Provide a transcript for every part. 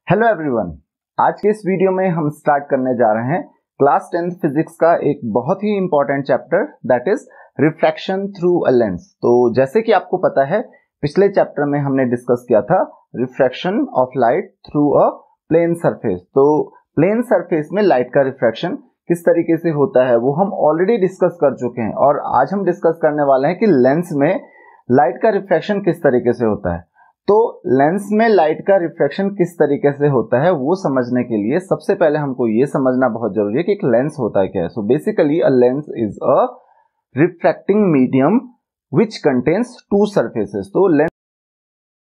Hello everyone, आज के इस वीडियो में हम स्टार्ट करने जा रहे हैं क्लास 10th फिजिक्स का एक बहुत ही important chapter that is refraction through a lens. तो जैसे कि आपको पता है पिछले चैप्टर में हमने डिस्कस किया था refraction of light through a plane surface. तो प्लेन सरफेस में लाइट का रिफ्रैक्शन किस तरीके से होता है वो हम ऑलरेडी डिस्कस कर चुके हैं और आज हम डिस्कस करने वाले हैं कि लेंस में लाइट का रिफ्रैक्शन किस तरीके से होता है। तो लेंस में लाइट का रिफ्रैक्शन किस तरीके से होता है वो समझने के लिए सबसे पहले हमको ये समझना बहुत जरूरी है कि एक लेंस होता है क्या है। So basically a lens is a refracting medium which contains two surfaces. तो लेंस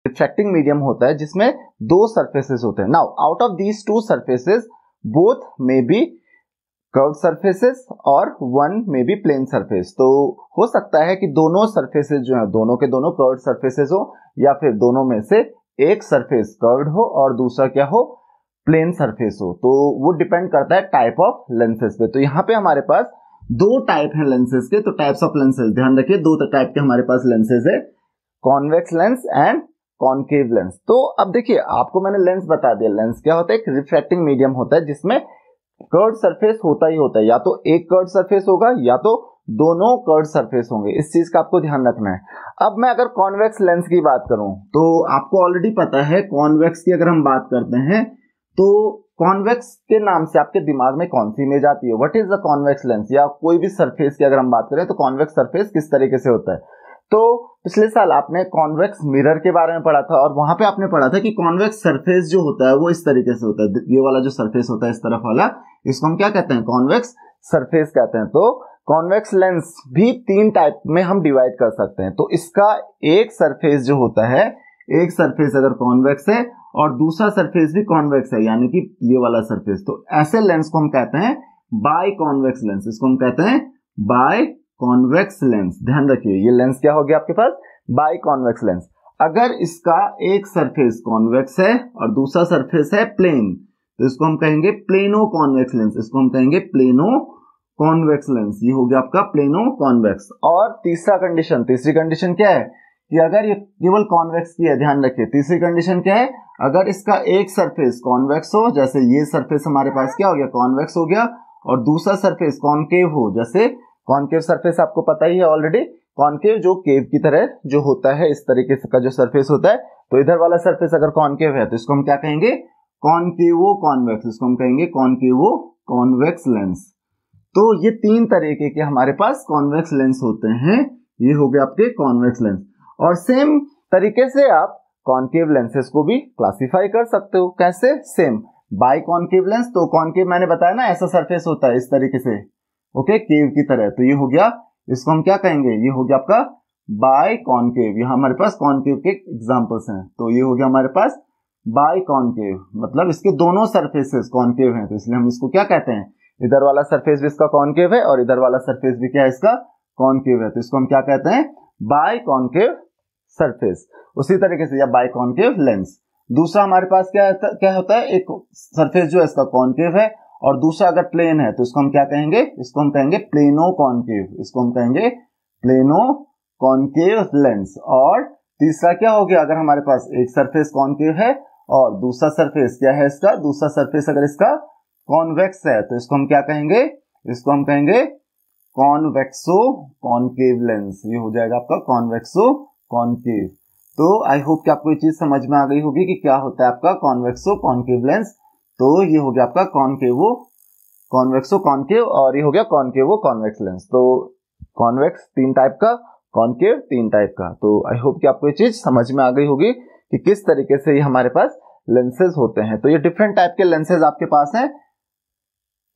रिफ्रैक्टिंग मीडियम होता है जिसमें दो सरफेसेस होते हैं। Now out of these two surfaces both may be curve surfaces और वन में भी प्लेन सरफेस। तो हो सकता है कि दोनों सरफेसेस जो है दोनों के दोनों कर्व्ड सरफेसेस हो या फिर दोनों में से एक सरफेस कर्व्ड हो और दूसरा क्या हो, प्लेन सरफेस हो। तो वो डिपेंड करता है टाइप ऑफ लेंसेज पे। तो यहाँ पे हमारे पास दो टाइप है लेंसेज के। तो टाइप्स ऑफ लेंसेज ध्यान रखिए, दो टाइप के हमारे पास लेंसेज है, convex lens and concave lens. तो अब देखिए आपको मैंने लेंस बता दिया। लेंस क्या होता है, एक रिफ्रैक्टिंग मीडियम होता है जिसमें कर्व सरफेस होता ही होता है, या तो एक कर्व सरफेस होगा या तो दोनों कर्व सरफेस होंगे। इस चीज का आपको ध्यान रखना है। अब मैं अगर कॉन्वेक्स लेंस की बात करूं तो आपको ऑलरेडी पता है कॉन्वेक्स की अगर हम बात करते हैं तो कॉन्वेक्स के नाम से आपके दिमाग में कौन सी इमेज आती है, what is the convex lens. या कोई भी सरफेस की अगर हम बात करें तो कॉन्वेक्स सरफेस किस तरीके से होता है। तो पिछले साल आपने कॉन्वेक्स मिरर के बारे में पढ़ा था और वहां पे आपने पढ़ा था कि कॉन्वेक्स सरफेस जो होता है वो इस तरीके से होता है। ये वाला जो सरफेस होता है इस तरफ वाला, इसको हम क्या कहते हैं, कॉन्वेक्स सरफेस कहते हैं। तो कॉन्वेक्स लेंस भी तीन टाइप में हम डिवाइड कर सकते हैं। तो इसका एक सरफेस जो होता है, एक सरफेस अगर कॉन्वेक्स है और दूसरा सरफेस भी कॉन्वेक्स है यानी कि ये वाला सरफेस, तो ऐसे लेंस को हम कहते हैं बाय कॉन्वेक्स लेंस। इसको हम कहते हैं बाय कॉन्वेक्स लेंस। ध्यान रखिए ये लेंस क्या हो गया आपके पास, बाय कॉन्वेक्स लेंस। अगर इसका एक सरफेस कॉन्वेक्स है और दूसरा सरफेस है प्लेन तो इसको हम कहेंगे प्लेनो कॉन्वेक्स लेंस। इसको हम कहेंगे प्लेनो कॉन्वेक्स लेंस। ये हो गया आपका प्लेनो कॉन्वेक्स। और तीसरी कंडीशन क्या है कि अगर ये केवल कॉन्वेक्स की है, ध्यान रखिए तीसरी कंडीशन क्या है, अगर इसका एक सरफेस कॉन्वेक्स हो, जैसे ये सरफेस हमारे पास क्या हो गया, कॉन्वेक्स हो गया, और दूसरा सरफेस कॉनकेव हो, जैसे कॉनकेव सरफेस आपको पता ही है ऑलरेडी, कॉनकेव जो केव की तरह जो होता है इस तरीके से का जो सरफेस होता है। तो इधर वाला सरफेस अगर कॉनकेव है तो इसको हम क्या कहेंगे, कॉनकेवो कॉन्वेक्स। इसको हम कहेंगे कॉनकेवो कॉन्वेक्स लेंस। तो ये तीन तरीके के हमारे पास कॉन्वेक्स लेंस होते हैं। ये हो गए आपके कॉन्वेक्स लेंस। और सेम तरीके से आप कॉनकेव लेंसेस को भी क्लासिफाई कर सकते हो। कैसे, सेम बाय कॉनकेव लेंस। तो कॉनकेव मैंने बताया ना ऐसा सरफेस होता है इस तरीके से, ओके, केव की तरह। तो ये हो गया, इसको हम क्या कहेंगे, ये हो गया आपका बाय कॉनकेव। यहां हमारे पास कॉनकेव के एग्जांपल्स हैं। तो ये हो गया हमारे पास बाय कॉनकेव, मतलब इसके दोनों सरफेसेस कॉनकेव हैं तो इसलिए हम इसको क्या कहते हैं, इधर वाला सरफेस भी इसका कॉनकेव है और इधर वाला सरफेस भी क्या है इसका कॉनकेव है, तो इसको हम क्या कहते हैं, बाय कॉनकेव सरफेस। उसी तरीके से या बाय कॉनकेव लेंस। दूसरा हमारे पास क्या होता है, एक सरफेस जो है इसका कॉनकेव है और दूसरा अगर प्लेन है तो इसको हम क्या कहेंगे, इसको हम कहेंगे प्लेनो कॉनकेव। इसको हम कहेंगे प्लेनो कॉनकेव लेंस। और तीसरा क्या हो गया, अगर हमारे पास एक सरफेस कॉनकेव है और दूसरा सरफेस क्या है इसका, दूसरा सरफेस अगर इसका कॉन्वेक्स है तो इसको हम क्या कहेंगे, इसको हम कहेंगे कॉन्वेक्सो कॉनकेव लेंस। ये हो जाएगा आपका कॉन्वेक्सो कॉनकेव। तो आई होप कि आपको ये चीज समझ में आ गई होगी कि क्या होता है आपका कॉन्वेक्सो कॉनकेव लेंस। तो ये हो गया आपका कॉनकेवो कॉन्वेक्सो कॉनकेव और ये हो गया कॉनकेवो कॉन्वेक्स लेंस। तो कॉन्वेक्स तीन टाइप का, कॉनकेव तीन टाइप का। तो आई होप कि आपको ये चीज समझ में आ गई होगी कि किस तरीके से ये हमारे पास लेंसेज होते हैं। तो ये डिफरेंट टाइप के लेंसेज आपके पास हैं।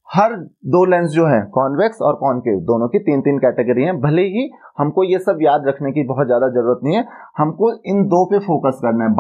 हर दो लेंस जो है कॉन्वेक्स और कॉनकेव दोनों की तीन तीन कैटेगरी हैं। भले ही हमको ये सब याद रखने की बहुत ज्यादा जरूरत नहीं है, हमको इन दो पे फोकस करना है।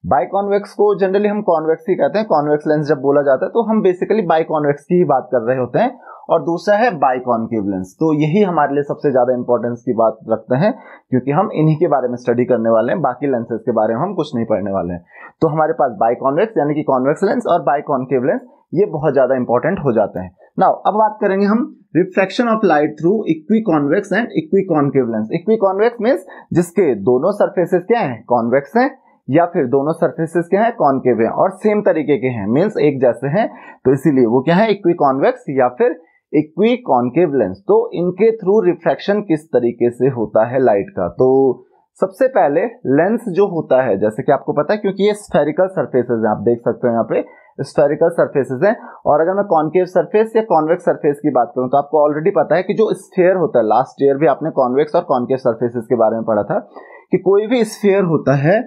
बाय कॉन्वेक्स को जनरली हम कॉन्वेक्स ही कहते हैं। कॉन्वेक्स लेंस जब बोला जाता है तो हम बेसिकली बाय कॉन्वेक्स की ही बात कर रहे होते हैं। और दूसरा है बाय कॉनकेव लेंस। तो यही हमारे लिए सबसे ज्यादा इंपॉर्टेंस की बात रखते हैं क्योंकि हम इन्हीं के बारे में स्टडी करने वाले हैं, बाकी लेंसेज के बारे में हम कुछ नहीं पढ़ने वाले हैं। तो हमारे पास बाय कॉन्वेक्स यानी कि कॉन्वेक्स लेंस और बाय कॉनकेव लेंस ये बहुत ज्यादा इंपॉर्टेंट हो जाते हैं। नाउ अब बात करेंगे हम refraction of light through equi convex and equi concave lens. Equi convex means जिसके दोनों सरफेसेस क्या हैं, कॉन्वेक्स हैं, या फिर दोनों सरफेसेस क्या है, कॉनकेव है और सेम तरीके के हैं, मींस एक जैसे हैं, तो इसीलिए वो क्या है, इक्वी कॉन्वेक्स या फिर इक्वी कॉनकेव लेंस। तो इनके थ्रू रिफ्रैक्शन किस तरीके से होता है लाइट का। तो सबसे पहले लेंस जो होता है, जैसे कि आपको पता है क्योंकि ये स्फेरिकल सरफेसेस हैं, आप देख सकते हो यहाँ पे स्फेरिकल सरफेसेस हैं। और अगर मैं कॉनकेव सरफेस या कॉन्वेक्स सरफेस की बात करूं तो आपको ऑलरेडी पता है कि जो स्फीयर होता है, लास्ट ईयर भी आपने कॉन्वेक्स और कॉनकेव सरफेसेस के बारे में पढ़ा था कि कोई भी स्फीयर होता है,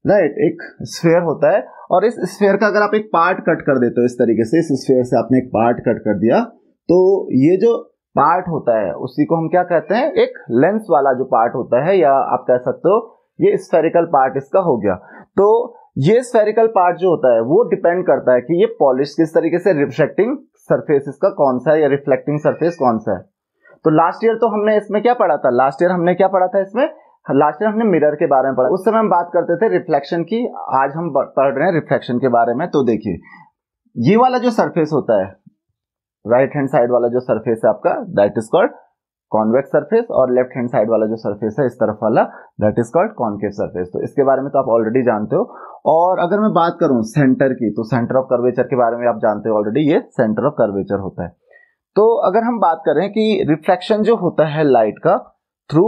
राइट, एक स्फीयर होता है और इस स्फीयर का अगर आप एक पार्ट कट कर देते हो इस तरीके से, इस स्फीयर से आपने एक पार्ट कट कर दिया, तो ये जो पार्ट होता है उसी को हम क्या कहते हैं, एक लेंस वाला जो पार्ट होता है, या आप कह सकते हो ये स्फेरिकल पार्ट इसका हो गया। तो ये स्फेरिकल पार्ट जो होता है वो डिपेंड करता है कि ये पॉलिश किस तरीके से, रिफ्लेक्टिंग सरफेस इसका कौन सा है या रिफ्लेक्टिंग सरफेस कौन सा है। तो लास्ट ईयर तो हमने इसमें क्या पढ़ा था, लास्ट ईयर हमने क्या पढ़ा था इसमें, लास्ट ईयर हमने मिरर के बारे में पढ़ा, उस समय हम बात करते थे रिफ्लेक्शन की, आज हम पढ़ रहे हैं रिफ्लेक्शन के बारे में। तो देखिए ये वाला जो सरफेस होता है, राइट हैंड साइड वाला जो सरफेस है आपका, that is called convex surface, और लेफ्ट हैंड साइड वाला जो सरफेस है इस तरफ वाला, that is called concave surface. तो इसके बारे में तो आप ऑलरेडी जानते हो। और अगर मैं बात करूं सेंटर की, तो सेंटर ऑफ कर्वेचर के बारे में आप जानते हो ऑलरेडी, ये सेंटर ऑफ कर्वेचर होता है। तो अगर हम बात करें कि रिफ्लेक्शन जो होता है लाइट का थ्रू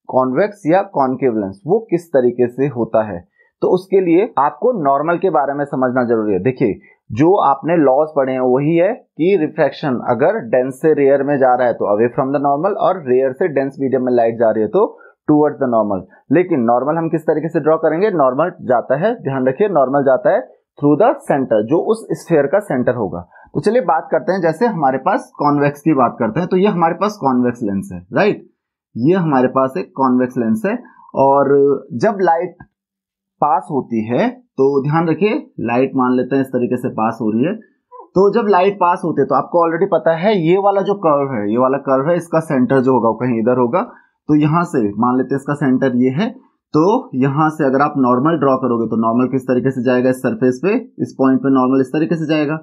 कॉन्वेक्स या कॉनकेव लेंस, वो किस तरीके से होता है, तो उसके लिए आपको नॉर्मल के बारे में समझना जरूरी है। देखिए जो आपने लॉज पढ़े हैं वही है कि रिफ्रैक्शन अगर डेंस से रेयर में जा रहा है तो अवे फ्रॉम द नॉर्मल, और रेयर से डेंस मीडियम में लाइट जा रही है तो टूवर्ड्स द नॉर्मल। लेकिन नॉर्मल हम किस तरीके से ड्रॉ करेंगे, नॉर्मल जाता है, ध्यान रखिए, नॉर्मल जाता है थ्रू द सेंटर, जो उस स्फीयर का सेंटर होगा। तो चलिए बात करते हैं, जैसे हमारे पास कॉन्वेक्स की बात करते हैं, तो ये हमारे पास कॉन्वेक्स लेंस है, राइट, ये हमारे पास एक कॉन्वेक्स लेंस है। और जब लाइट पास होती है तो ध्यान रखिए, लाइट मान लेते हैं इस तरीके से पास हो रही है, तो जब लाइट पास होती है तो आपको ऑलरेडी पता है ये वाला जो कर्व है, ये वाला कर्व है, इसका सेंटर जो होगा वो कहीं इधर होगा। तो यहां से मान लेते हैं इसका सेंटर ये है, तो यहां से अगर आप नॉर्मल ड्रॉ करोगे तो नॉर्मल किस तरीके से जाएगा, इस सरफेस पे, इस पॉइंट पे नॉर्मल इस तरीके से जाएगा।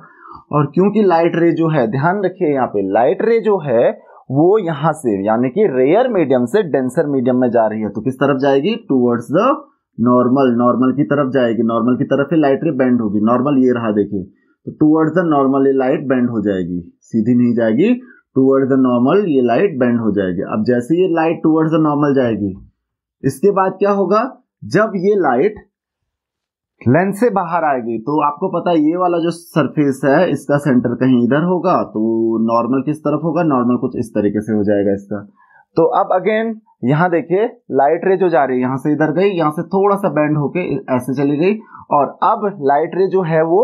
और क्योंकि लाइट रे जो है, ध्यान रखिए यहाँ पे लाइट रे जो है वो यहां से, यानी कि रेयर मीडियम से डेंसर मीडियम में जा रही है, तो किस तरफ जाएगी, टूवर्ड्स द नॉर्मल, नॉर्मल की तरफ जाएगी, नॉर्मल की तरफ ही लाइट रे बेंड होगी। नॉर्मल ये रहा देखिए, तो टूवर्ड्स द नॉर्मल ये लाइट बेंड हो जाएगी, सीधी नहीं जाएगी, टूवर्ड्स द नॉर्मल ये लाइट बेंड हो जाएगी। अब जैसे ये लाइट टूवर्ड्स द नॉर्मल जाएगी, इसके बाद क्या होगा, जब ये लाइट लेंस से बाहर आएगी तो आपको पता है ये वाला जो सरफेस है इसका सेंटर कहीं इधर होगा, तो नॉर्मल किस तरफ होगा, नॉर्मल कुछ इस तरीके से हो जाएगा इसका। तो अब अगेन यहां देखिए लाइट रे जो जा रही है यहां से इधर गई, यहां से थोड़ा सा बेंड होके ऐसे चली गई, और अब लाइट रे जो है वो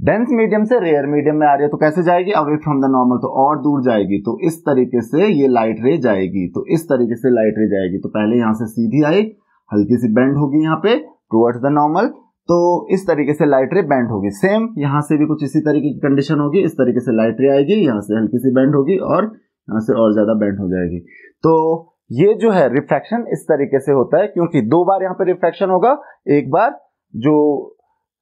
डेंस मीडियम से रेयर मीडियम में आ रही है, तो कैसे जाएगी, अवे फ्रॉम द नॉर्मल, तो और दूर जाएगी। तो इस तरीके से ये लाइट रे जाएगी, तो इस तरीके से लाइट रे जाएगी। तो पहले यहां से सीधी आई, हल्की सी बेंड होगी यहाँ पे टुवर्ड्स द नॉर्मल, तो इस तरीके से लाइट रे बेंड होगी। सेम यहां से भी कुछ इसी तरीके की कंडीशन होगी, इस तरीके से लाइट रे आएगी, यहां से हल्की सी बेंड होगी और यहां से और ज्यादा बेंड हो जाएगी। तो ये जो है रिफ्रैक्शन इस तरीके से होता है, क्योंकि दो बार यहाँ पे रिफ्रैक्शन होगा, एक बार जो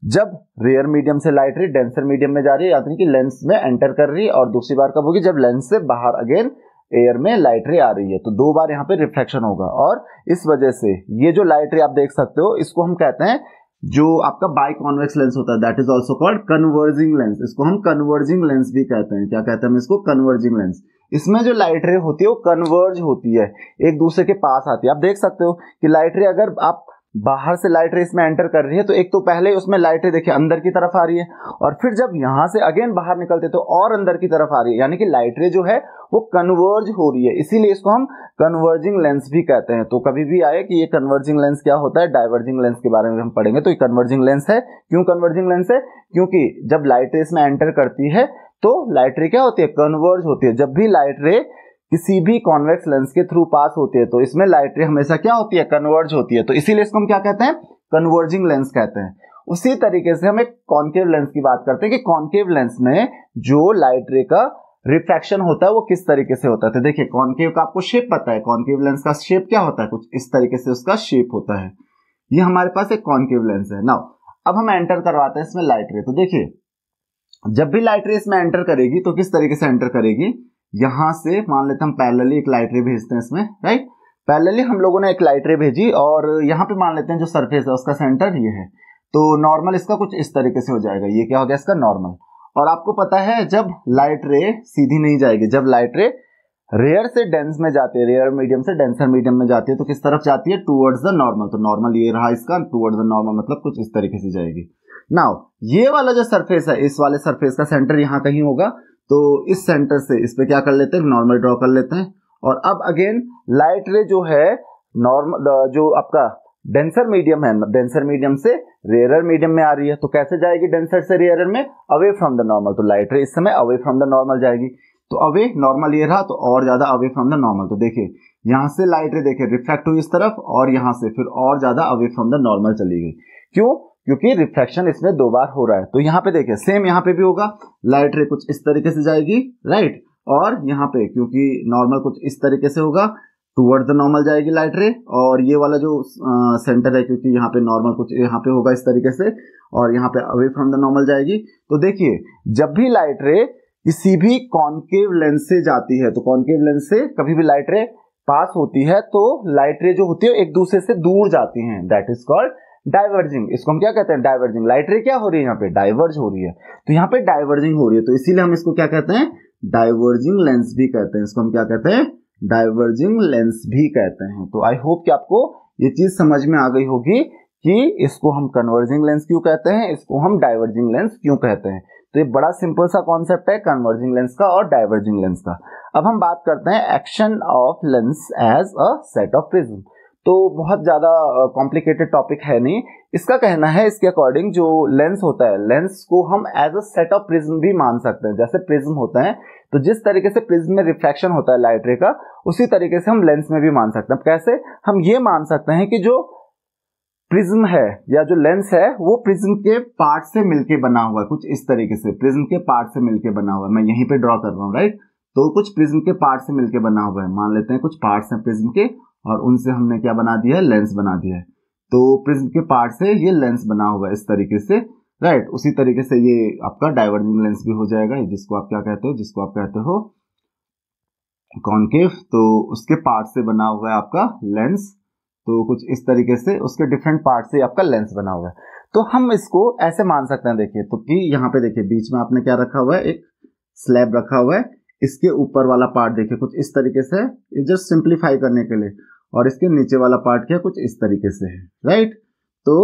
जब रेयर मीडियम से लाइट रे डेंसर मीडियम में जा रही है, यानी कि लेंस में एंटर कर रही है, और दूसरी बार कब होगी, जब लेंस से बाहर अगेन एयर में लाइट रे आ रही है, तो दो बार यहाँ पे रिफ्रैक्शन होगा। और इस वजह से ये जो लाइट रे आप देख सकते हो, इसको हम कहते हैं, जो आपका बाई कॉन्वेक्स लेंस होता है, that is also called converging lens. इसको हम कन्वर्जिंग लेंस भी कहते हैं। क्या कहते हैं हम इसको, कन्वर्जिंग लेंस। इसमें जो लाइट रे होती है वो कन्वर्ज होती है, एक दूसरे के पास आती है। आप देख सकते हो कि लाइट रे अगर आप बाहर से लाइट रे इसमें एंटर कर रही है, तो एक तो पहले उसमें लाइट रे देखिए अंदर की तरफ आ रही है, और फिर जब यहां से अगेन बाहर निकलते तो और अंदर की तरफ आ रही है, यानी कि लाइट रे जो है वो कन्वर्ज हो रही है, इसीलिए इसको हम कन्वर्जिंग लेंस भी कहते हैं। तो कभी भी आए कि ये कन्वर्जिंग लेंस क्या होता है, डाइवर्जिंग लेंस के बारे में हम पढ़ेंगे। तो ये कन्वर्जिंग लेंस है। क्यों कन्वर्जिंग लेंस है, क्योंकि जब लाइट रे इसमें एंटर करती है तो लाइट रे क्या होती है, कन्वर्ज होती है। जब भी लाइट रे किसी भी कॉन्वेक्स लेंस के थ्रू पास होती है तो इसमें लाइट रे हमेशा क्या होती है, कन्वर्ज होती है, तो इसीलिए इसको हम क्या कहते हैं, कन्वर्जिंग लेंस कहते हैं। उसी तरीके से हम एक कॉन्केव लेंस की बात करते हैं कि कॉन्केव लेंस में जो लाइट रे का रिफ्रैक्शन होता है वो किस तरीके से होता है। तो देखिए कॉन्केव का आपको शेप पता है, कॉन्केव लेंस का शेप क्या होता है, कुछ इस तरीके से उसका शेप होता है। ये हमारे पास एक कॉन्केव लेंस है। नाउ अब हम एंटर करवाते हैं इसमें लाइट रे। तो देखिए जब भी लाइट रे इसमें एंटर करेगी तो किस तरीके से एंटर करेगी, यहां से मान लेते हम पैरेलली एक लाइट रे भेजते हैं इसमें, राइट। पैरेलली हम लोगों ने एक लाइट रे भेजी और यहाँ पे मान लेते हैं जो सरफेस है उसका सेंटर ये है, तो नॉर्मल इसका कुछ इस तरीके से हो जाएगा। ये क्या हो गया इसका नॉर्मल। और आपको पता है जब लाइट रे सीधी नहीं जाएगी, जब लाइट रे रेयर से डेंस में जाती है, रेयर मीडियम से डेंसर मीडियम में जाती है, तो किस तरफ जाती है, टुवर्ड्स द नॉर्मल। तो नॉर्मल ये रहा इसका, टुवर्ड्स द नॉर्मल मतलब कुछ इस तरीके से जाएगी। नाउ ये वाला जो सरफेस है, इस वाले सरफेस का सेंटर यहाँ कहीं होगा, तो इस सेंटर से इस पे क्या कर लेते हैं, नॉर्मल ड्रॉ कर लेते हैं। और अब अगेन लाइट रे जो है नॉर्मल, जो आपका डेंसर मीडियम है, डेंसर मीडियम से रेयरर मीडियम में आ रही है, तो कैसे जाएगी डेंसर से रेयरर में, अवे फ्रॉम द नॉर्मल। तो लाइट रे इस समय अवे फ्रॉम द नॉर्मल जाएगी। तो अवे नॉर्मल ये रहा, तो और ज्यादा अवे फ्रॉम द नॉर्मल। तो देखिए यहां से लाइट रे देखिए रिफ्लेक्ट हुई इस तरफ, और यहां से फिर और ज्यादा अवे फ्रॉम द नॉर्मल चली गई। क्यों? क्योंकि रिफ्लेक्शन इसमें 2 बार हो रहा है। तो यहाँ पे देखिए सेम यहाँ पे भी होगा, लाइट रे कुछ इस तरीके से जाएगी, राइट। और यहाँ पे क्योंकि नॉर्मल कुछ इस तरीके से होगा, टुवर्ड्स द नॉर्मल जाएगी लाइट रे। और ये वाला जो सेंटर है, क्योंकि यहाँ पे नॉर्मल कुछ यहाँ पे होगा इस तरीके से, और यहाँ पे अवे फ्रॉम द नॉर्मल जाएगी। तो देखिए जब भी लाइट रे किसी भी कॉनकेव लेंस से जाती है, तो कॉनकेव लेंस से कभी भी लाइट रे पास होती है, तो लाइट रे जो होती है एक दूसरे से दूर जाती हैं, दैट इज कॉल्ड डाइवर्जिंग। इसको हम क्या कहते हैं, डाइवर्जिंग। लाइट रे क्या हो रही है, यहाँ पे डाइवर्ज हो रही है, तो यहाँ पे डाइवर्जिंग हो रही है, तो इसीलिए हम इसको क्या कहते हैं, डाइवर्जिंग लेंस भी कहते हैं। इसको हम क्या कहते हैं, डाइवर्जिंग लेंस भी कहते हैं। तो आई होप कि आपको ये चीज समझ में आ गई होगी कि इसको हम कन्वर्जिंग लेंस क्यों कहते हैं, इसको हम डाइवर्जिंग लेंस क्यों कहते हैं। तो ये बड़ा सिंपल सा कॉन्सेप्ट है कन्वर्जिंग लेंस का और डाइवर्जिंग लेंस का। अब हम बात करते हैं action of lens as a set of prism. तो बहुत ज्यादा कॉम्प्लिकेटेड टॉपिक है नहीं। इसका कहना है इसके अकॉर्डिंग जो लेंस होता है, लेंस को हम as a set of prism भी मान सकते हैं। जैसे प्रिज्म होता है, तो जिस तरीके से प्रिज्म में रिफ्लेक्शन होता है लाइट रे का, उसी तरीके से हम लेंस में भी मान सकते हैं। कैसे? हम ये मान सकते हैं कि जो प्रिज्म है या जो लेंस है वो प्रिज्म के पार्ट से मिलके बना हुआ है, कुछ इस तरीके से प्रिज्म के पार्ट से मिलके बना हुआ है। मैं यहीं पे ड्रॉ कर रहा हूँ, राइट। तो कुछ प्रिज्म के पार्ट से मिलके बना हुआ है, मान लेते हैं कुछ पार्ट्स हैं प्रिज्म के, और उनसे हमने क्या बना दिया है, लेंस बना दिया है। तो प्रिज्म के पार्ट से ये लेंस बना हुआ है इस तरीके से, राइट। उसी तरीके से ये आपका डाइवर्जिंग लेंस भी हो जाएगा, जिसको आप क्या कहते हो, जिसको आप कहते हो कॉनकेव। तो उसके पार्ट से बना हुआ है आपका लेंस, तो कुछ इस तरीके से उसके डिफरेंट पार्ट से आपका लेंस बना हुआ है। तो हम इसको ऐसे मान सकते हैं, देखिए तो कि यहाँ पे देखिए बीच में आपने क्या रखा हुआ है, एक स्लैब रखा हुआ है, इसके ऊपर वाला पार्ट देखिए कुछ इस तरीके से, जस्ट सिंप्लीफाई करने के लिए, और इसके नीचे वाला पार्ट क्या कुछ इस तरीके से है, राइट। तो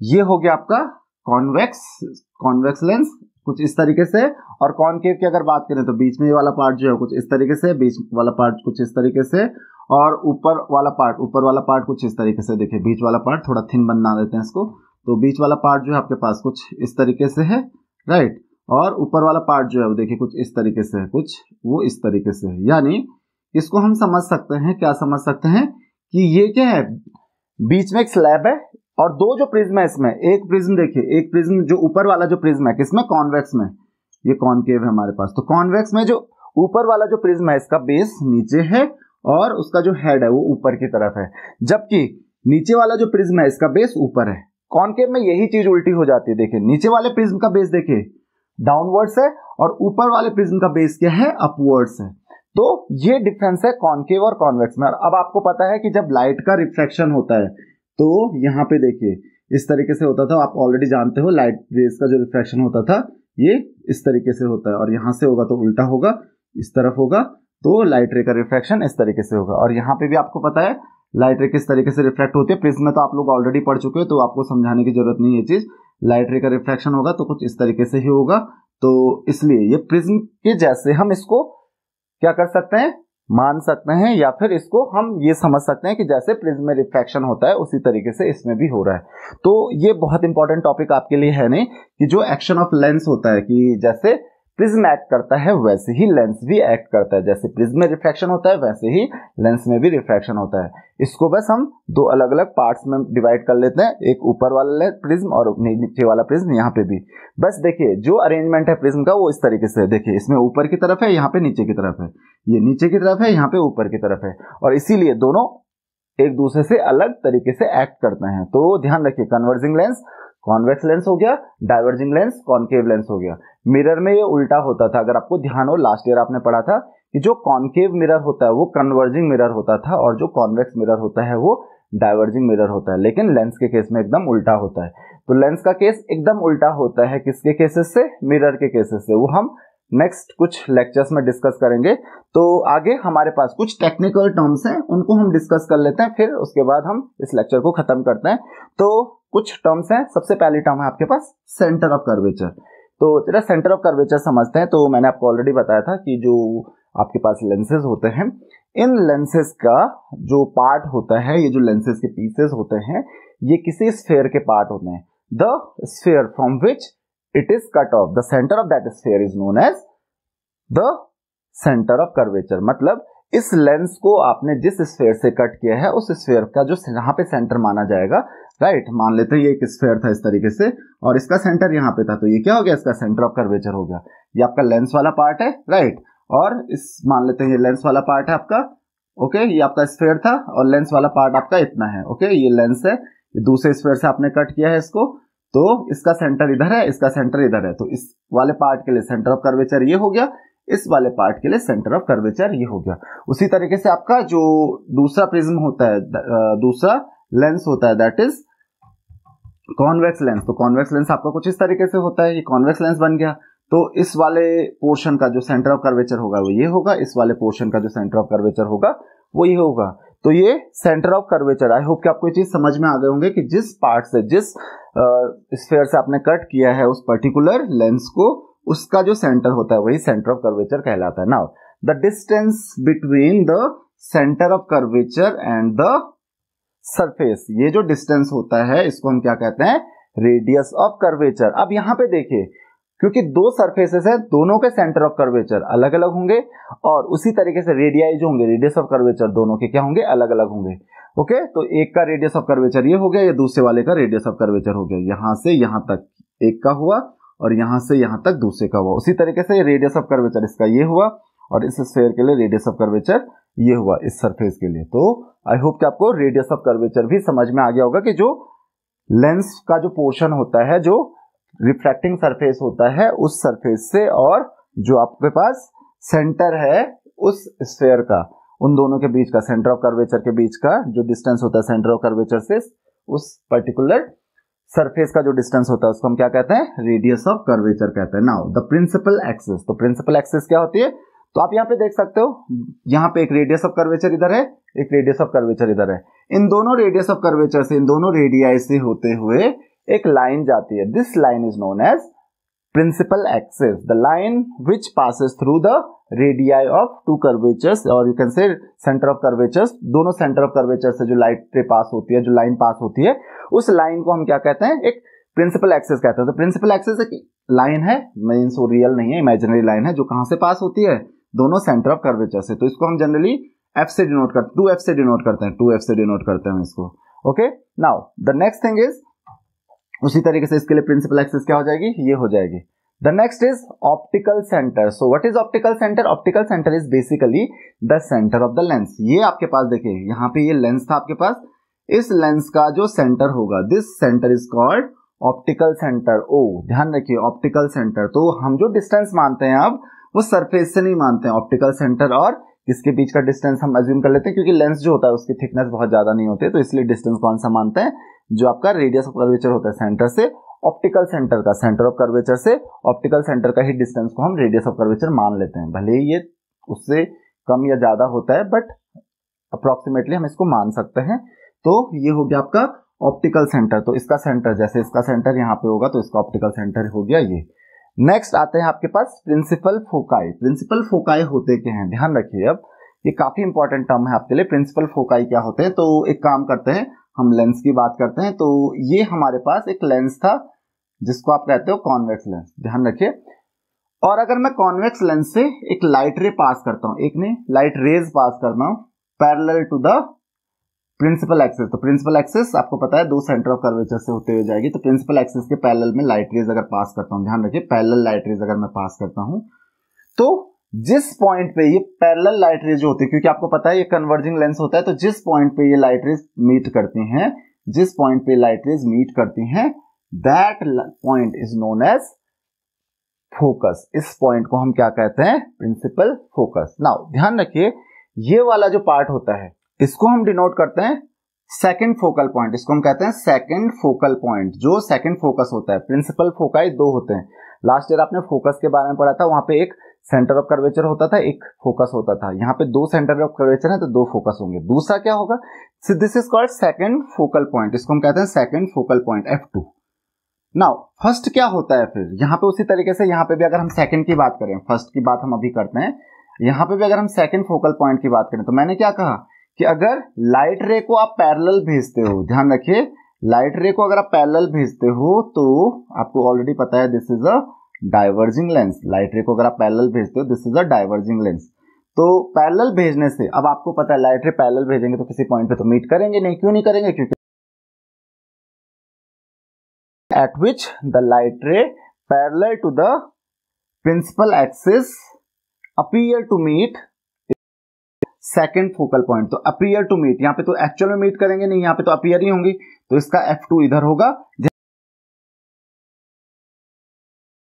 ये हो गया आपका कॉन्वेक्स लेंस कुछ इस तरीके से। और कॉनकेव की अगर बात करें तो बीच में ये वाला पार्ट जो है कुछ इस तरीके से, बीच वाला पार्ट कुछ इस तरीके से, और ऊपर वाला पार्ट कुछ इस तरीके से। देखिए बीच वाला पार्ट थोड़ा थिन बना देते हैं इसको, तो बीच वाला पार्ट जो है आपके पास कुछ इस तरीके से है, राइट। और ऊपर वाला पार्ट जो है वो देखिए कुछ इस तरीके से है, कुछ वो इस तरीके से है। यानी इसको हम समझ सकते हैं, क्या समझ सकते हैं कि ये क्या है, बीच में एक स्लैब है और दो जो प्रिज्म है इसमें, एक प्रिज्म देखिए, एक प्रिज्म जो ऊपर वाला जो प्रिज्म है किसमें, कॉन्वेक्स में, ये कॉनकेव है हमारे पास। तो कॉन्वेक्स में जो ऊपर वाला जो प्रिज्म है इसका बेस नीचे है और उसका जो हेड है वो ऊपर की तरफ है, जबकि नीचे वाला जो प्रिज्म है इसका बेस ऊपर है। कॉनकेव में यही चीज उल्टी हो जाती है। देखिए नीचे वाले प्रिज्म का बेस देखिए डाउनवर्ड्स है और ऊपर वाले प्रिज्म का बेस क्या है, अपवर्ड्स है। तो ये डिफरेंस है कॉनकेव और कॉन्वेक्स में। अब आपको पता है कि जब लाइट का रिफ्रैक्शन होता है तो यहाँ पे देखिए इस तरीके से होता था, आप ऑलरेडी जानते हो लाइट रेज का जो रिफ्रैक्शन होता था ये इस तरीके से होता है, और यहां से होगा तो उल्टा होगा, इस तरफ होगा तो लाइट रे का रिफ्रैक्शन इस तरीके से होगा। और यहाँ पे भी आपको पता है लाइट रे किस तरीके से रिफ्रैक्ट होती है, प्रिज्म में तो आप लोग ऑलरेडी पढ़ चुके हो, तो आपको समझाने की जरूरत नहीं है ये चीज। लाइट रे का रिफ्रैक्शन होगा तो कुछ इस तरीके से ही होगा, तो इसलिए ये प्रिज्म के जैसे हम इसको क्या कर सकते हैं, मान सकते हैं, या फिर इसको हम ये समझ सकते हैं कि जैसे प्रिज्म में रिफ्रैक्शन होता है उसी तरीके से इसमें भी हो रहा है। तो ये बहुत इंपॉर्टेंट टॉपिक आपके लिए है नहीं, कि जो एक्शन ऑफ लेंस होता है, कि जैसे प्रिज्म एक्ट करता है वैसे ही लेंस भी एक्ट करता है, जैसे प्रिज्म में रिफ्रैक्शन होता है वैसे ही लेंस में भी रिफ्रैक्शन होता है। इसको बस हम दो अलग अलग पार्ट्स में डिवाइड कर लेते हैं, एक ऊपर वाला प्रिज्म और नीचे वाला प्रिज्म। यहाँ पे भी बस देखिए जो अरेंजमेंट है प्रिज्म का वो इस तरीके से है, देखिए इसमें ऊपर की तरफ है, यहाँ पे नीचे की तरफ है, ये नीचे की तरफ है, यहाँ पे ऊपर की तरफ है, और इसीलिए दोनों एक दूसरे से अलग तरीके से एक्ट करते हैं। तो ध्यान रखिए, कन्वर्जिंग लेंस कॉन्वेक्स लेंस हो गया, डाइवर्जिंग लेंस कॉनकेव लेंस हो गया। मिरर में ये उल्टा होता था, अगर आपको ध्यान हो लास्ट ईयर आपने पढ़ा था कि जो कॉनकेव मिरर होता है वो कन्वर्जिंग मिरर होता था और जो कॉन्वेक्स मिरर होता है वो डाइवर्जिंग मिरर होता है, लेकिन लेंस के केस में एकदम उल्टा होता है। तो लेंस का केस एकदम उल्टा होता है किसके केसेस से? मिरर के केसेस से। वो हम नेक्स्ट कुछ लेक्चर्स में डिस्कस करेंगे। तो आगे हमारे पास कुछ टेक्निकल टर्म्स हैं, उनको हम डिस्कस कर लेते हैं, फिर उसके बाद हम इस लेक्चर को खत्म करते हैं। तो कुछ टर्म्स हैं। सबसे पहली टर्म है आपके पास सेंटर ऑफ कर्वेचर। तो चलिए सेंटर ऑफ कर्वेचर समझते हैं। तो मैंने आपको ऑलरेडी बताया था कि जो आपके पास लेंसेज होते हैं, इन लेंसेज का जो पार्ट होता है, ये जो लेंसेज के पीसेस होते हैं, ये किसी स्फीयर के पार्ट होते हैं। The sphere from which it is cut off, the centre of that sphere is known as the centre of curvature. मतलब इस लेंस को आपने जिस स्फीयर से कट किया है उस स्फीयर का जो यहाँ पे सेंटर माना जाएगा, राइट। मान लेते हैं ये एक स्फीयर था इस तरीके से और इसका सेंटर यहाँ पे था, तो ये क्या हो गया? इसका सेंटर ऑफ कर्वेचर हो गया। ये आपका लेंस वाला पार्ट है, राइट। और इस मान लेते हैं ये लेंस वाला पार्ट है आपका, ओके। ये आपका स्फीयर था और लेंस वाला पार्ट आपका इतना है, ओके। ये लेंस है, ये दूसरे स्फीयर से आपने कट किया है इसको, तो इसका सेंटर इधर है, इसका सेंटर इधर है। तो इस वाले पार्ट के लिए सेंटर ऑफ कर्वेचर ये हो गया, इस वाले पार्ट के लिए सेंटर ऑफ कर्वेचर ये हो गया। उसी तरीके से आपका जो दूसरा प्रिज्म होता है, दूसरा लेंस होता है, दैट इज कॉन्वेक्स लेंस। तो कॉन्वेक्स लेंस आपका कुछ इस तरीके से होता है, ये कॉन्वेक्स लेंस बन गया। तो इस वाले पोर्शन का जो सेंटर ऑफ कर्वेचर होगा वो ये होगा, इस वाले पोर्शन का जो सेंटर ऑफ कर्वेचर होगा वो ये होगा। तो ये centre of curvature, I hope कि आपको ये चीज समझ में आ गए होंगे कि जिस पार्ट से, जिस स्फीयर से आपने कट किया है उस पर्टिकुलर लेंस को, उसका जो सेंटर होता है वही सेंटर ऑफ कर्वेचर कहलाता है। Now the distance between the centre of curvature and the surface, ये जो डिस्टेंस होता है इसको हम क्या कहते हैं? Radius of curvature. अब यहां पे देखिए, क्योंकि दो सरफेसेस है, दोनों के सेंटर ऑफ कर्वेचर अलग अलग होंगे और उसी तरीके से रेडियाई जो होंगे, रेडियस ऑफ कर्वेचर, दोनों के क्या होंगे? अलग अलग होंगे, ओके। तो एक का रेडियस ऑफ कर्वेचर ये हो गया, ये दूसरे वाले का रेडियस ऑफ कर्वेचर हो गया। यहां से यहां तक एक का हुआ और यहां से यहां तक दूसरे का हुआ। उसी तरीके से रेडियस ऑफ कर्वेचर इसका ये हुआ और इस स्फीयर के लिए रेडियस ऑफ कर्वेचर ये हुआ इस सरफेस के लिए। तो आई होप कि आपको रेडियस ऑफ कर्वेचर भी समझ में आ गया होगा कि जो लेंस का जो पोर्शन होता है, जो रिफ्रैक्टिंग सरफेस होता है, उस सरफेस से और जो आपके पास सेंटर है उस स्फीयर का, उन दोनों के बीच का, सेंटर ऑफ कर्वेचर के बीच का जो डिस्टेंस होता है सेंटर ऑफ कर्वेचर से उस पर्टिकुलर सरफेस का जो डिस्टेंस होता है उसको हम क्या कहते हैं? रेडियस ऑफ कर्वेचर कहते हैं। Now the principal axis. तो प्रिंसिपल एक्सिस क्या होती है? तो आप यहाँ पे देख सकते हो, यहाँ पे एक रेडियस ऑफ कर्वेचर इधर है, एक रेडियस ऑफ कर्वेचर इधर है। इन दोनों रेडियस ऑफ कर्वेचर से, इन दोनों रेडियाई से होते हुए एक लाइन जाती है। This line is known as principal axis, the line which passes through the radii of two curvatures और you can say centre of curvatures. दोनों सेंटर ऑफ कर्वेचर से जो लाइट पास होती है, जो लाइन पास होती है, उस लाइन को हम क्या कहते हैं? एक प्रिंसिपल एक्सिस कहते हैं। तो प्रिंसिपल एक्सिस एक लाइन है, मीन्स वो रियल नहीं है, इमेजिनरी लाइन है, जो कहां से पास होती है? दोनों सेंटर ऑफ कर्वेचर से। तो इसको हम जनरली एफ से डिनोट करते हैं, 2F से डिनोट करते हैं, 2F से डिनोट करते हैं इसको, okay. Now the next thing is, उसी तरीके से इसके लिए प्रिंसिपल एक्सिस क्या हो जाएगी? ये हो जाएगी। The next is optical centre. So what is optical centre? Optical centre is basically the centre of the lens. ये आपके पास देखिए, यहाँ पे ये लेंस था आपके पास, इस लेंस का जो सेंटर होगा, this centre is called optical centre. ओ ध्यान रखिए, ऑप्टिकल सेंटर। तो हम जो डिस्टेंस मानते हैं अब वो सरफेस से नहीं मानते हैं। ऑप्टिकल सेंटर और इसके बीच का डिस्टेंस हम अज्यूम कर लेते हैं, क्योंकि लेंस जो होता है उसकी थिकनेस बहुत ज्यादा नहीं होती है, तो इसलिए डिस्टेंस कौन सा मानते हैं? जो आपका रेडियस ऑफ कर्वेचर होता है सेंटर से ऑप्टिकल सेंटर का, सेंटर ऑफ कर्वेचर से ऑप्टिकल सेंटर का ही डिस्टेंस को हम रेडियस ऑफ कर्वेचर मान लेते हैं। भले ही ये उससे कम या ज्यादा होता है, बट अप्रोक्सीमेटली हम इसको मान सकते हैं। तो ये हो गया आपका ऑप्टिकल सेंटर। तो इसका सेंटर, जैसे इसका सेंटर यहाँ पे होगा तो इसका ऑप्टिकल सेंटर हो गया ये। नेक्स्ट आते हैं आपके पास प्रिंसिपल फोकाई। प्रिंसिपल फोकाई होते क्या हैं? ध्यान रखिए, अब ये काफी इंपॉर्टेंट टर्म है आपके लिए। प्रिंसिपल फोकाई क्या होते हैं? तो एक काम करते हैं, हम लेंस की बात करते हैं। तो ये हमारे पास एक लेंस था जिसको आप कहते हो कॉन्वेक्स लेंस, ध्यान रखिए। और अगर मैं कॉन्वेक्स लेंस से एक लाइट रे पास करता हूं, एक नहीं लाइट रेज पास करता हूं parallel to the principal axis. तो प्रिंसिपल एक्सिस आपको पता है दो सेंटर ऑफ कर्वेचर से होते हुए जाएगी। तो प्रिंसिपल एक्सिस के पैरेलल में लाइट रेज अगर पास करता हूं, ध्यान रखिए पैरेलल लाइट रेज अगर मैं पास करता हूं, तो जिस पॉइंट पे ये पैरेलल लाइट रेज जो होती है, क्योंकि आपको पता है ये कन्वर्जिंग लेंस होता है, तो जिस पॉइंट पे ये लाइट रेज मीट करती हैं, जिस पॉइंट पे लाइट रेज मीट करती हैं, that point is known as focus. इस पॉइंट को हम क्या कहते हैं? Principal focus. नाउ ध्यान रखिए, ये वाला जो पार्ट होता है इसको हम डिनोट करते हैं सेकंड फोकल पॉइंट। इसको हम कहते हैं सेकंड फोकल पॉइंट, जो सेकंड फोकस होता है। प्रिंसिपल फोकाई दो होते हैं। लास्ट ईयर आपने फोकस के बारे में पढ़ा था, वहां पे एक सेंटर ऑफ कर्वेचर होता था, एक फोकस होता था। यहाँ पे दो सेंटर ऑफ कर्वेचर है तो दो फोकस होंगे। दूसरा क्या होगा? So this is called second focal point. इसको हम कहते हैं second focal point, F2। Now first क्या होता है फिर? यहाँ पे उसी तरीके से यहाँ पे भी अगर हम सेकंड की बात करें, फर्स्ट की बात हम अभी करते हैं, यहाँ पे भी अगर हम सेकंड फोकल पॉइंट की बात करें तो मैंने क्या कहा कि अगर लाइट रे को आप पैरेलल भेजते हो, ध्यान रखिए, लाइट रे को अगर आप पैरेलल भेजते हो तो आपको ऑलरेडी पता है this is a diverging lens. Light रे को अगर आप पैरेलल भेजते हो this is a diverging lens. तो पैरेलल भेजने से, अब आपको पता है लाइट रे पैरेलल भेजेंगे तो किसी पॉइंट पे तो मीट करेंगे नहीं। क्यों नहीं करेंगे? क्योंकि at which the light ray parallel to the principal axis appear to meet second focal point. तो अपीयर टू मीट, यहाँ पे तो एक्चुअल में मीट करेंगे नहीं, यहाँ पे तो अपीयर ही होंगी, तो इसका F2 इधर होगा,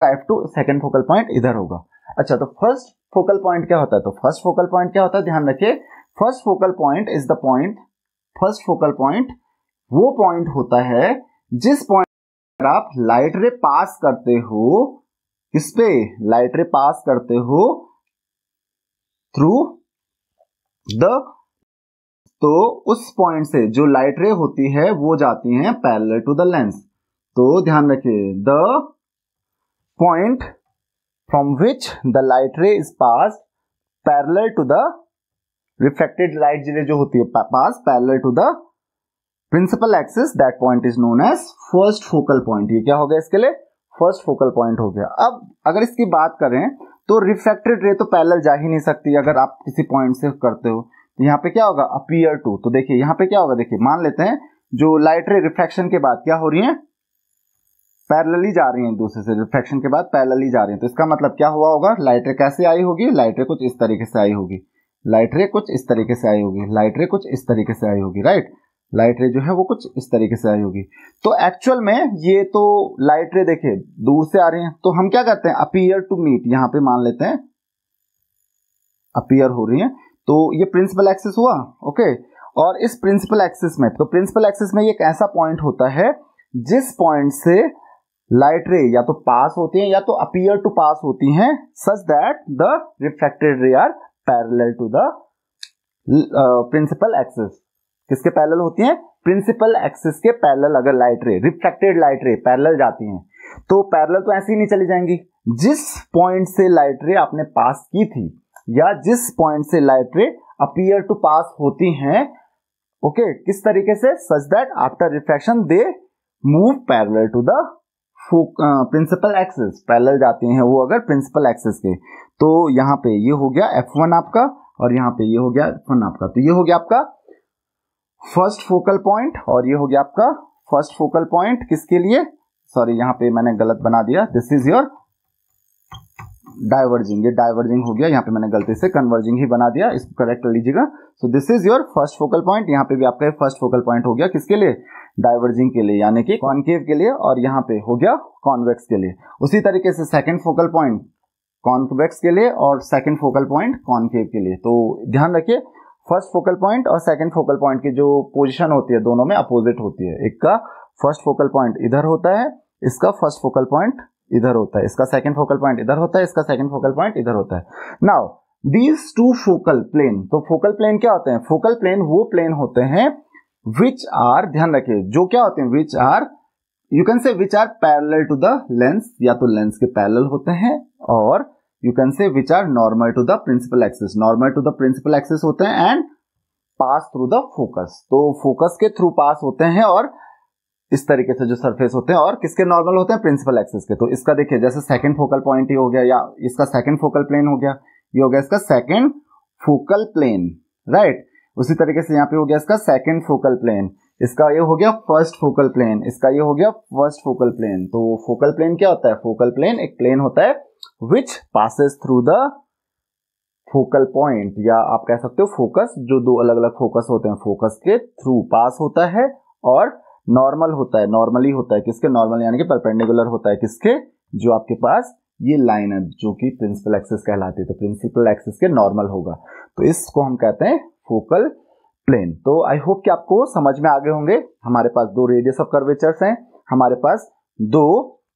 F2 सेकेंड फोकल पॉइंट इधर होगा। अच्छा, तो फर्स्ट फोकल पॉइंट क्या होता है? तो फर्स्ट फोकल पॉइंट क्या होता है? ध्यान रखिए, first focal point is the point, first focal point वो पॉइंट होता है जिस पॉइंट आप लाइट रे पास करते हो, किस पे? लाइट रे पास करते हो थ्रू द, तो उस पॉइंट से जो लाइट रे होती है वो जाती है पैरेलल टू द लेंस। तो ध्यान रखिए, the point from which the light ray is pass parallel to the reflected light ray जो होती है pass parallel to the principal axis, that point is known as first focal point. ये क्या हो गया इसके लिए? फर्स्ट फोकल पॉइंट हो गया। अब अगर इसकी बात करें तो रिफ्लेक्टेड रे तो पैरेलल जा ही नहीं सकती अगर आप किसी पॉइंट से करते हो। यहाँ पे क्या होगा? Appear to. तो देखिए यहाँ पे क्या होगा, देखिए मान लेते हैं जो लाइट रे रिफ्लेक्शन के बाद क्या हो रही है? पैरेलली जा रही है एक दूसरे से, रिफ्लेक्शन के बाद पैरेलली जा रही है। तो इसका मतलब क्या हुआ होगा? लाइट रे कैसे आई होगी? लाइट रे कुछ इस तरीके से आई होगी, लाइट रे कुछ इस तरीके से आई होगी, लाइट रे कुछ इस तरीके से आई होगी, राइट? लाइट रे जो है वो कुछ इस तरीके से आई होगी। तो एक्चुअल में ये तो लाइट रे देखिए दूर से आ रही है, तो हम क्या करते हैं? अपीयर टू मीट, यहां पे मान लेते हैं अपीयर हो रही है, तो ये प्रिंसिपल एक्सिस हुआ, ओके। और इस प्रिंसिपल एक्सिस में, तो प्रिंसिपल एक्सिस में ये एक ऐसा पॉइंट होता है जिस पॉइंट से लाइट रे या तो पास होती है या तो अपीयर टू पास होती हैं, such that the reflected ray are parallel to the principal axis. किसके पैरेलल होती हैं? प्रिंसिपल एक्सिस के पैरेलल। अगर light ray, reflected light ray parallel जाती हैं तो पैरेलल तो ऐसे ही नहीं चली जाएंगी। जिस पॉइंट से लाइट रे आपने पास की थी या जिस पॉइंट से लाइट रे अपीयर टू पास होती हैं, ओके, किस तरीके से? Such that after reflection they move parallel to the principal axis, parallel जाती हैं वो अगर प्रिंसिपल एक्सिस के। तो यहाँ पे ये हो गया F1 आपका और यहाँ पे ये हो गया F1 आपका। तो ये हो गया आपका फर्स्ट फोकल पॉइंट और ये हो गया आपका फर्स्ट फोकल पॉइंट किसके लिए? सॉरी, यहाँ पे मैंने गलत बना दिया, दिस इज योर डाइवर्जिंग। ये डाइवर्जिंग हो गया, यहाँ पे मैंने गलती से कन्वर्जिंग ही बना दिया, इसको करेक्ट कर लीजिएगा। So this is your first focal point. यहाँ पे भी आपका फर्स्ट फोकल पॉइंट हो गया किसके लिए? डाइवर्जिंग के लिए, यानी कि कॉनकेव के लिए, और यहाँ पे हो गया कॉन्वेक्स के लिए। उसी तरीके से सेकंड फोकल पॉइंट कॉन्वेक्स के लिए और सेकंड फोकल पॉइंट कॉनकेव के लिए। तो ध्यान रखिए, फर्स्ट फोकल पॉइंट और सेकंड फोकल पॉइंट की जो पोजीशन होती है दोनों में अपोजिट होती है। एक का फर्स्ट फोकल पॉइंट इधर होता है, इसका फर्स्ट फोकल पॉइंट इधर होता है, इसका सेकंड फोकल पॉइंट इधर होता है, इसका सेकंड फोकल पॉइंट इधर होता है। Now these two focal plane, तो फोकल प्लेन क्या होते हैं? फोकल प्लेन वो प्लेन होते हैं विच आर, ध्यान रखिए, जो क्या होते हैं? Which are, you can say which are parallel to the lens, या तो लेंस के पैरेलल होते हैं, और you can say which are normal to the principal axis, normal to the principal axis होते हैं and pass through the focus. तो focus के थ्रू पास होते हैं और इस तरीके से जो सरफेस होते हैं, और किसके नॉर्मल होते हैं? प्रिंसिपल एक्सिस के। तो इसका देखिए जैसे सेकंड फोकल पॉइंट ही हो गया, या इसका सेकंड फोकल प्लेन हो गया, ये हो गया इसका सेकंड फोकल प्लेन, राइट। उसी तरीके से यहाँ पे हो गया इसका सेकंड फोकल प्लेन, इसका ये हो गया फर्स्ट फोकल प्लेन, इसका ये हो गया फर्स्ट फोकल प्लेन। तो फोकल प्लेन क्या होता है? फोकल प्लेन एक प्लेन होता है विच passes through the focal point, या आप कह सकते हो फोकस, जो दो अलग अलग फोकस होते हैं, फोकस के थ्रू पास होता है, और नॉर्मल होता है, नॉर्मली होता है किसके? नॉर्मल यानी कि परपेंडिकुलर होता है किसके? जो आपके पास ये लाइन है जो कि प्रिंसिपल एक्सिस कहलाती है, तो प्रिंसिपल एक्सिस के नॉर्मल होगा, तो इसको हम कहते हैं फोकल प्लेन। तो आई होप कि आपको समझ में आ गए होंगे। हमारे पास दो रेडियस ऑफ कर्वेचर्स हैं, हमारे पास दो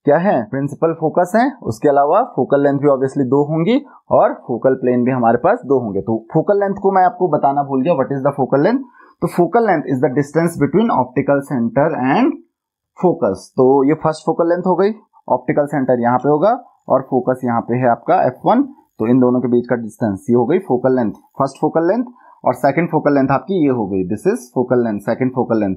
क्या है प्रिंसिपल फोकस हैं, उसके अलावा फोकल लेंथ भी ऑब्वियसली दो होंगी और फोकल प्लेन भी हमारे पास दो होंगे। तो फोकल लेंथ को मैं आपको बताना भूल गया, what is the focal length. तो focal length is the distance between optical centre and focus. तो ये फर्स्ट फोकल लेंथ हो गई, ऑप्टिकल सेंटर यहाँ पे होगा और फोकस यहाँ पे है आपका f1, तो इन दोनों के बीच का डिस्टेंस ये हो गई focal length, first focal length. और सेकंड फोकल लेंथ आपकी ये हो गई, this is focal length, second focal length,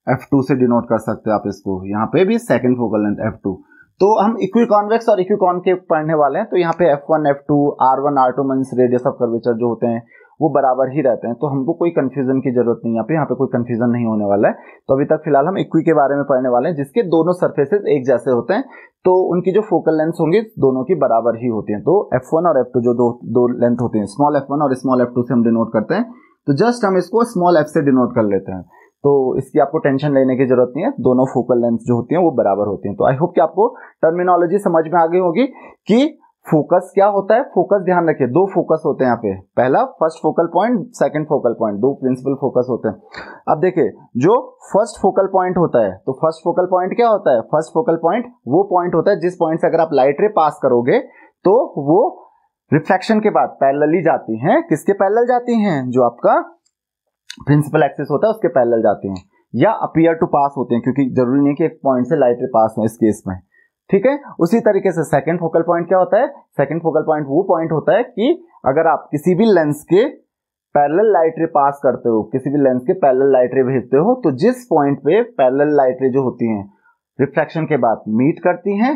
f2 से डिनोट कर सकते हो आप इसको, यहाँ पे भी सेकंड फोकल लेंथ f2। तो हम इक्विकॉन्वेक्स और इक्विकॉन्केव पढ़ने वाले हैं, तो यहाँ पे f1 f2 r1 r2 means radius of curvature जो होते हैं वो बराबर ही रहते हैं, तो हमको कोई कंफ्यूजन की जरूरत नहीं है, यहाँ पे कोई कंफ्यूजन नहीं होने वाला है। तो अभी तक फिलहाल हम इक्वी के बारे में पढ़ने वाले हैं, जिसके दोनों सरफेसेस एक जैसे होते हैं, तो उनकी जो फोकल लेंथ होंगी दोनों की बराबर ही होती हैं। तो f1 और f2 जो दो लेंथ होती हैं, स्मॉल f1 और स्मॉल f2 से हम डिनोट करते हैं, तो जस्ट हम इसको स्मॉल f से डिनोट कर लेते हैं, तो इसकी आपको टेंशन लेने की जरूरत नहीं है, दोनों फोकल लेंथ जो होती हैं वो बराबर होती हैं। तो आई होप कि आपको टर्मिनोलॉजी समझ में आ गई होगी कि फोकस क्या होता है। फोकस ध्यान रखिए, दो फोकस होते हैं यहाँ पे, पहला first focal point, second focal point, दो प्रिंसिपल फोकस होते हैं। अब देखिए जो फर्स्ट फोकल पॉइंट होता है, तो फर्स्ट फोकल पॉइंट क्या होता है, फर्स्ट फोकल पॉइंट वो पॉइंट होता है जिस पॉइंट से अगर आप लाइट रे पास करोगे तो वो रिफ्रैक्शन के बाद पैरेलली जाती हैं, किसके पैरेलल जाती हैं, जो आपका प्रिंसिपल एक्सिस होता है उसके पैरेलल जाती हैं, या अपीयर टू पास होते हैं, क्योंकि जरूरी नहीं कि एक पॉइंट से लाइट रे पास हो इस केस में, ठीक है। उसी तरीके से सेकंड फोकल पॉइंट क्या होता है, सेकंड फोकल पॉइंट वो पॉइंट होता है कि अगर आप किसी भी लेंस के पैरेलल लाइट रे पास करते हो, किसी भी लेंस के पैरेलल लाइट रे भेजते हो, तो जिस पॉइंट पे पैरेलल लाइट रे जो होती हैं रिफ्रैक्शन के बाद मीट करती हैं,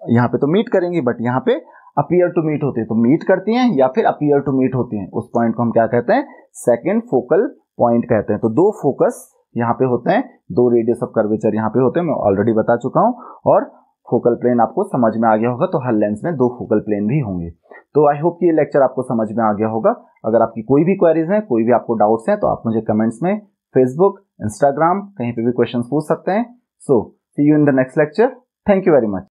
यहाँ पे तो मीट करेंगी बट यहाँ पे अपीयर टू मीट होती है, तो मीट करती हैं या फिर अपीयर टू मीट होती हैं, उस पॉइंट को हम क्या कहते हैं, सेकंड फोकल पॉइंट कहते हैं। तो दो फोकस यहाँ पे होते हैं, दो रेडियस ऑफ कर्वेचर यहाँ पे होते हैं, मैं ऑलरेडी बता चुका हूँ, और फोकल प्लेन आपको समझ में आ गया होगा, तो हर लेंस में दो फोकल प्लेन भी होंगे। तो आई होप कि ये लेक्चर आपको समझ में आ गया होगा। अगर आपकी कोई भी क्वेरीज हैं, कोई भी आपको डाउट्स हैं, तो आप मुझे कमेंट्स में फेसबुक, इंस्टाग्राम कहीं पे भी क्वेश्चंस पूछ सकते हैं। So see you in the next lecture, thank you very much.